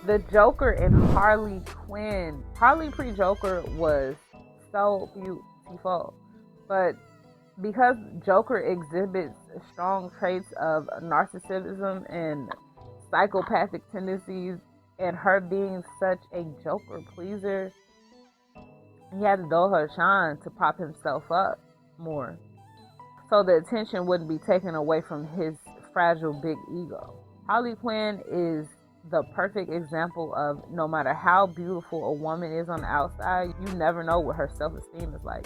The Joker and Harley Quinn. Harley pre-Joker was so beautiful, but because Joker exhibits strong traits of narcissism and psychopathic tendencies, and her being such a Joker pleaser, he had to dull her shine to prop himself up more, so the attention wouldn't be taken away from his fragile big ego. Harley Quinn is the perfect example of no matter how beautiful a woman is on the outside, you never know what her self esteem is like.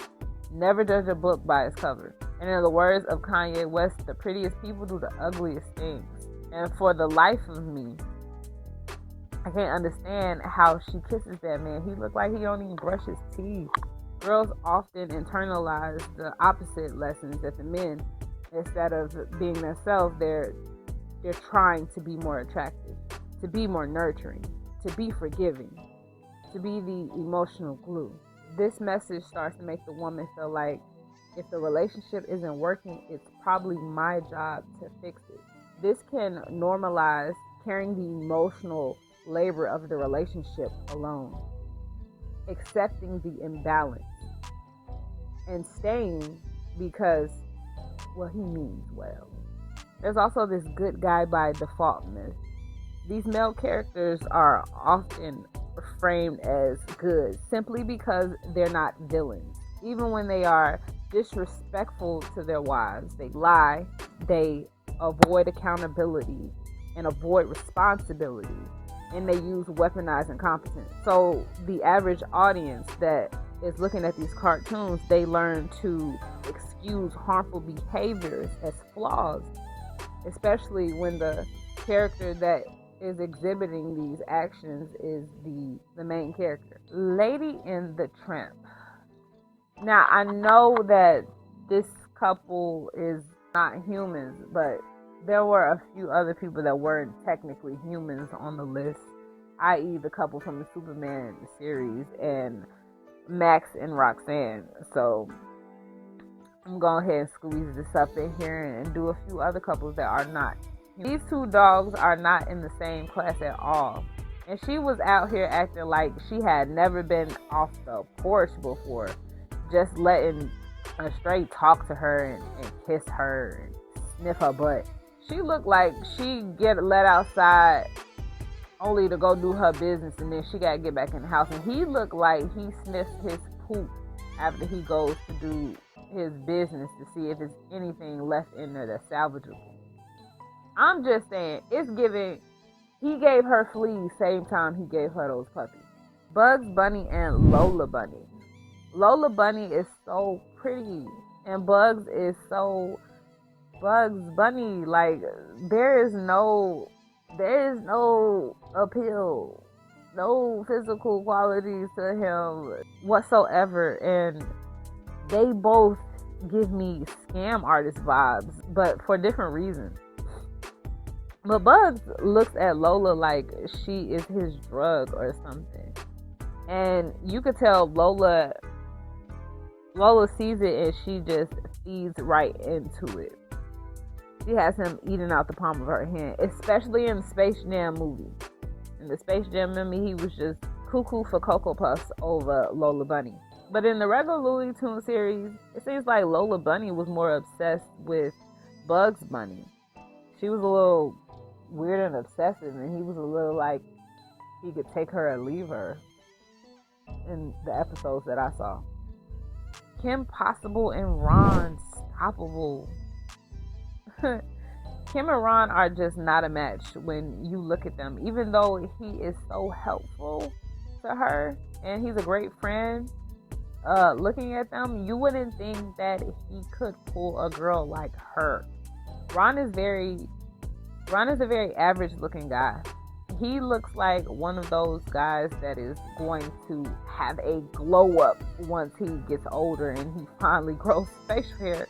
Never judge a book by its cover. And in the words of Kanye West, the prettiest people do the ugliest things. And for the life of me, I can't understand how she kisses that man. He looked like he don't even brush his teeth. Girls often internalize the opposite lessons that the men, instead of being themselves, they're trying to be more attractive, to be more nurturing, to be forgiving, to be the emotional glue. This message starts to make the woman feel like if the relationship isn't working, it's probably my job to fix it. This can normalize carrying the emotional labor of the relationship alone, accepting the imbalance, and staying because, well, he means well. There's also this good guy by default myth. These male characters are often framed as good simply because they're not villains. Even when they are disrespectful to their wives, they lie, they avoid accountability and avoid responsibility, and they use weaponized incompetence. So the average audience that is looking at these cartoons, they learn to excuse harmful behaviors as flaws, especially when the character that is exhibiting these actions is the main character. Lady and the Tramp. Now, I know that this couple is not humans, but there were a few other people that weren't technically humans on the list, i.e., the couple from the Superman series and Max and Roxanne. So I'm going to go ahead and squeeze this up in here and do a few other couples that are not. These two dogs are not in the same class at all. And she was out here acting like she had never been off the porch before, just letting a stray talk to her and kiss her and sniff her butt. She looked like she get let outside only to go do her business, and then she gotta get back in the house. And he looked like he sniffs his poop after he goes to do his business to see if there's anything left in there that's salvageable. I'm just saying, it's giving. He gave her fleas same time he gave her those puppies. Bugs Bunny and Lola Bunny. Lola Bunny is so pretty, and Bugs is so Bugs Bunny. Like there is no appeal, no physical qualities to him whatsoever, and they both give me scam artist vibes, but for different reasons. But Bugs looks at Lola like she is his drug or something. And you could tell Lola sees it and she just feeds right into it. She has him eating out the palm of her hand, especially in the Space Jam movie. In the Space Jam movie, he was just cuckoo for Cocoa Puffs over Lola Bunny. But in the regular Looney Tunes series, it seems like Lola Bunny was more obsessed with Bugs Bunny. She was a little weird and obsessive, and he was a little like he could take her or leave her in the episodes that I saw. Kim Possible and Ron Stoppable. Kim and Ron are just not a match when you look at them. Even though he is so helpful to her and he's a great friend, looking at them, you wouldn't think that he could pull a girl like her. Ron is a very average looking guy. He looks like one of those guys that is going to have a glow up once he gets older and he finally grows facial hair.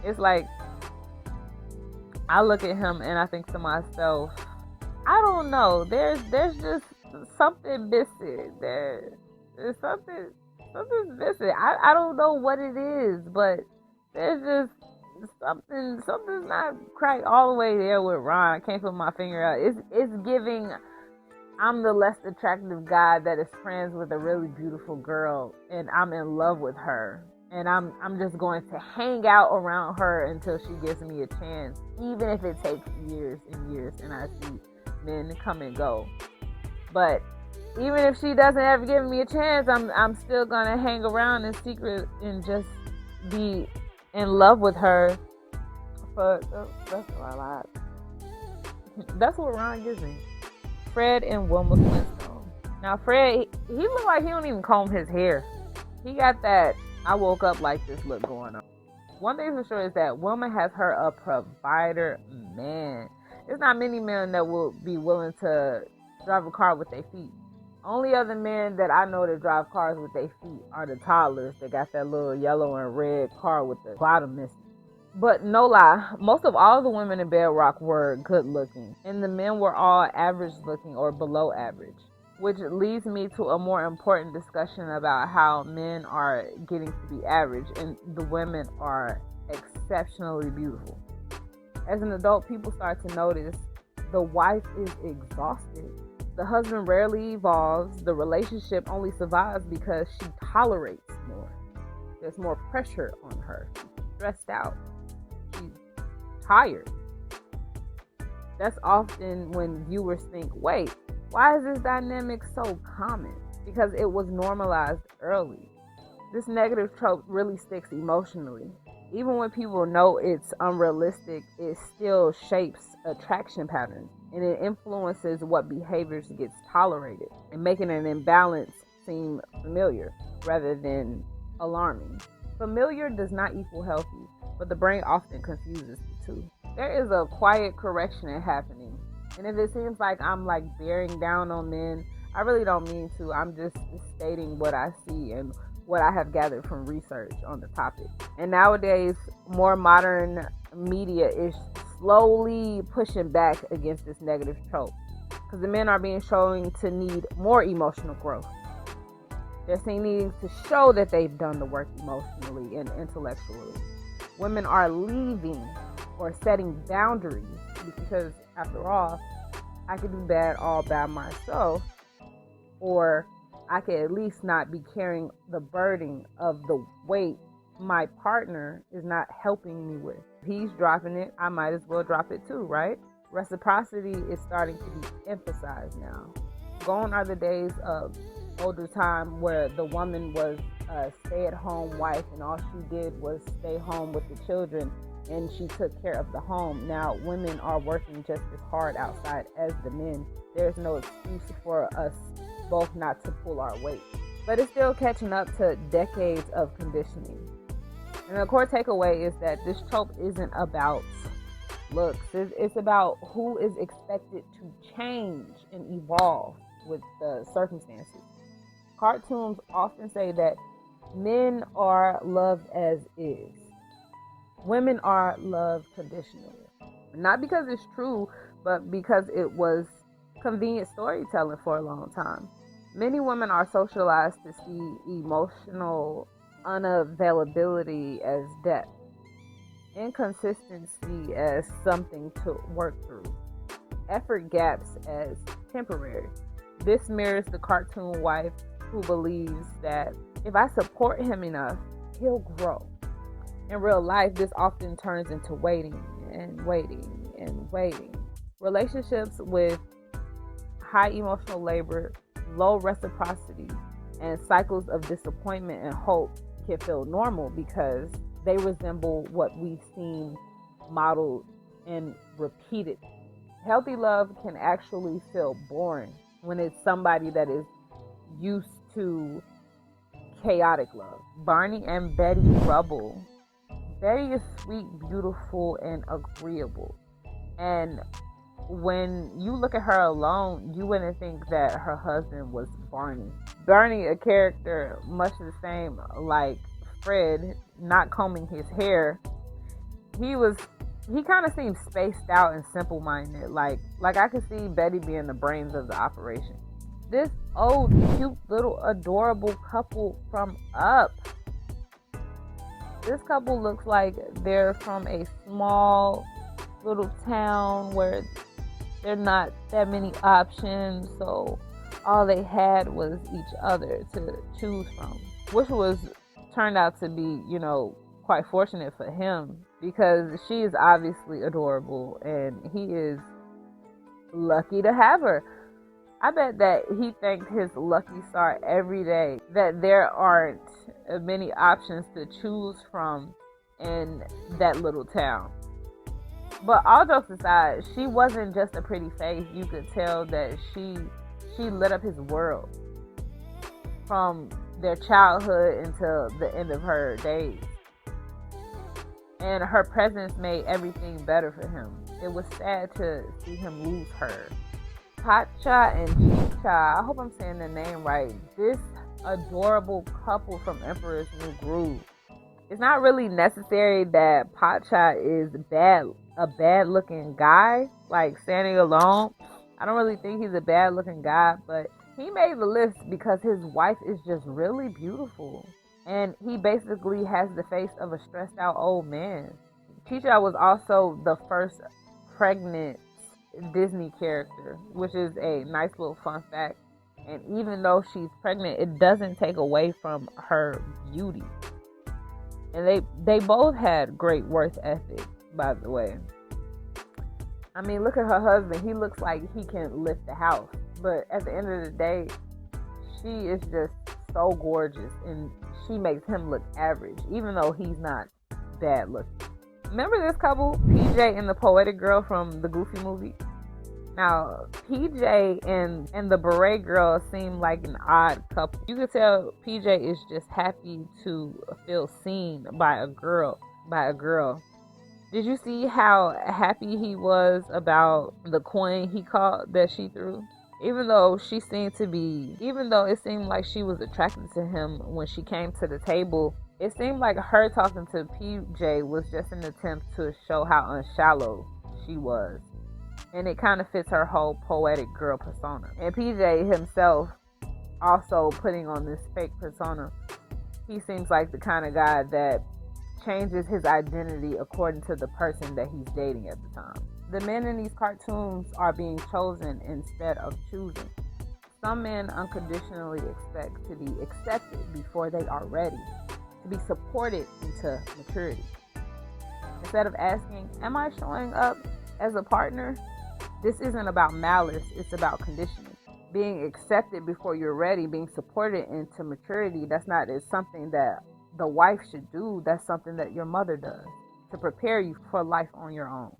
It's like, I look at him and I think to myself, I don't know, there's just something missing. There's something's missing. I don't know what it is, but there's just something's not quite all the way there with Ron. I can't put my finger out. It's giving I'm the less attractive guy that is friends with a really beautiful girl and I'm in love with her. And I'm just going to hang out around her until she gives me a chance, even if it takes years and years and I see men come and go. But even if she doesn't ever give me a chance, I'm still gonna hang around in secret and just be in love with her for the rest of our lives. That's what Ron gives me. Fred and Wilma Flintstone. Now Fred, he look like he don't even comb his hair. He got that I woke up like this look going on. One thing for sure is that Wilma has her a provider man. There's not many men that will be willing to drive a car with their feet. Only other men that I know that drive cars with their feet are the toddlers that got that little yellow and red car with the bottom missing. But no lie, most of all the women in Bedrock were good looking, and the men were all average looking or below average. Which leads me to a more important discussion about how men are getting to be average and the women are exceptionally beautiful. As an adult, people start to notice the wife is exhausted. The husband rarely evolves. The relationship only survives because she tolerates more. There's more pressure on her. She's stressed out. She's tired. That's often when viewers think, wait, why is this dynamic so common? Because it was normalized early. This negative trope really sticks emotionally. Even when people know it's unrealistic, it still shapes attraction patterns and it influences what behaviors gets tolerated and making an imbalance seem familiar rather than alarming. Familiar does not equal healthy, but the brain often confuses the two. There is a quiet correction happening. And if it seems like I'm like bearing down on men, I really don't mean to. I'm just stating what I see and what I have gathered from research on the topic. And nowadays, more modern media is slowly pushing back against this negative trope because the men are being shown to need more emotional growth. They're seen needing to show that they've done the work emotionally and intellectually. Women are leaving or setting boundaries because, after all, I could do bad all by myself, or I could at least not be carrying the burden of the weight my partner is not helping me with. If he's dropping it, I might as well drop it too, right? Reciprocity is starting to be emphasized now. Gone are the days of older time where the woman was a stay-at-home wife and all she did was stay home with the children and she took care of the home. Now women are working just as hard outside as the men. There's no excuse for us both not to pull our weight. But it's still catching up to decades of conditioning. And the core takeaway is that this trope isn't about looks. It's about who is expected to change and evolve with the circumstances. Cartoons often say that men are loved as is. Women are loved conditionally. Not because it's true, but because it was convenient storytelling for a long time. Many women are socialized to see emotional unavailability as depth, inconsistency as something to work through, effort gaps as temporary. This mirrors the cartoon wife who believes that if I support him enough, he'll grow. In real life, this often turns into waiting and waiting and waiting. Relationships with high emotional labor, low reciprocity, and cycles of disappointment and hope can feel normal because they resemble what we've seen modeled and repeated. Healthy love can actually feel boring when it's somebody that is used to chaotic love. Barney and Betty Rubble. Betty is sweet, beautiful, and agreeable. And when you look at her alone, you wouldn't think that her husband was Barney. Barney, a character much the same like Fred, not combing his hair. He kind of seemed spaced out and simple-minded. Like I could see Betty being the brains of the operation. This old, cute, little, adorable couple from Up. This couple looks like they're from a small little town where There are not that many options, so all they had was each other to choose from, which was turned out to be, quite fortunate for him because she is obviously adorable and he is lucky to have her. I bet that he thanked his lucky star every day that there aren't many options to choose from in that little town. But all jokes aside, she wasn't just a pretty face. You could tell that she lit up his world from their childhood until the end of her days. And her presence made everything better for him. It was sad to see him lose her. Pacha and Chicha, I hope I'm saying the name right. This adorable couple from Emperor's New Groove. It's not really necessary that Pacha is a bad looking guy, like standing alone. I don't really think he's a bad looking guy, but he made the list because his wife is just really beautiful. And he basically has the face of a stressed out old man. Chicha was also the first pregnant Disney character, which is a nice little fun fact. And even though she's pregnant, it doesn't take away from her beauty. And they both had great work ethic, by the way. I mean, look at her husband. He looks like he can lift the house. But at the end of the day, she is just so gorgeous. And she makes him look average, even though he's not bad looking. Remember this couple, PJ and the Poetic Girl from the Goofy movie? Now, PJ and the Beret Girl seem like an odd couple. You could tell PJ is just happy to feel seen by a girl. Did you see how happy he was about the coin he caught that she threw? Even though it seemed like she was attracted to him when she came to the table, it seemed like her talking to PJ was just an attempt to show how unshallow she was. And it kind of fits her whole poetic girl persona. And PJ himself also putting on this fake persona. He seems like the kind of guy that changes his identity according to the person that he's dating at the time. The men in these cartoons are being chosen instead of choosing. Some men unconditionally expect to be accepted before they are ready, to be supported into maturity. Instead of asking, am I showing up as a partner? This isn't about malice, it's about conditioning. Being accepted before you're ready, being supported into maturity, is something that the wife should do. That's something that your mother does to prepare you for life on your own.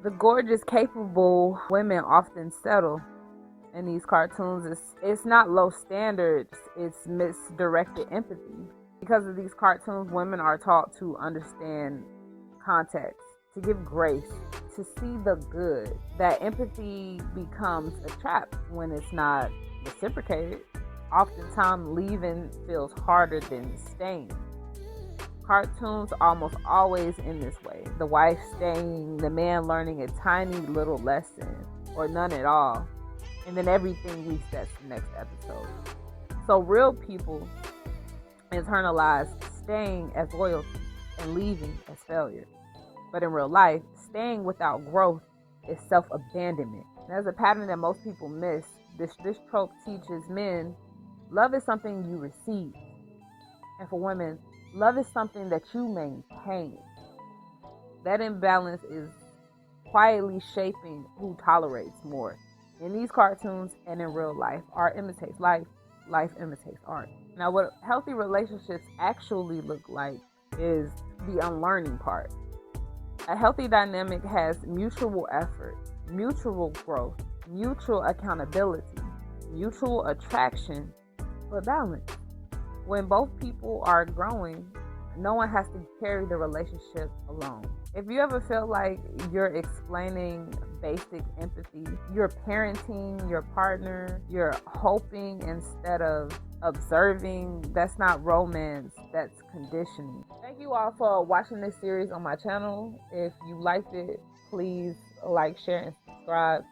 The gorgeous, capable women often settle in these cartoons. It's not low standards, it's misdirected empathy. Because of these cartoons, women are taught to understand context, to give grace, to see the good. That empathy becomes a trap when it's not reciprocated. Oftentimes, leaving feels harder than staying. Cartoons almost always end this way. The wife staying, the man learning a tiny little lesson, or none at all. And then everything resets the next episode. So real people internalize staying as loyalty and leaving as failure. But in real life, staying without growth is self-abandonment. There's a pattern that most people miss. This trope teaches men, love is something you receive. And for women, love is something that you maintain. That imbalance is quietly shaping who tolerates more. In these cartoons and in real life, art imitates life, life imitates art. Now, what healthy relationships actually look like is the unlearning part. A healthy dynamic has mutual effort, mutual growth, mutual accountability, mutual attraction, but balance. When both people are growing, no one has to carry the relationship alone. If you ever feel like you're explaining basic empathy, you're parenting your partner, you're hoping instead of observing, that's not romance, that's conditioning. Thank you all for watching this series on my channel. If you liked it, please like, share, and subscribe.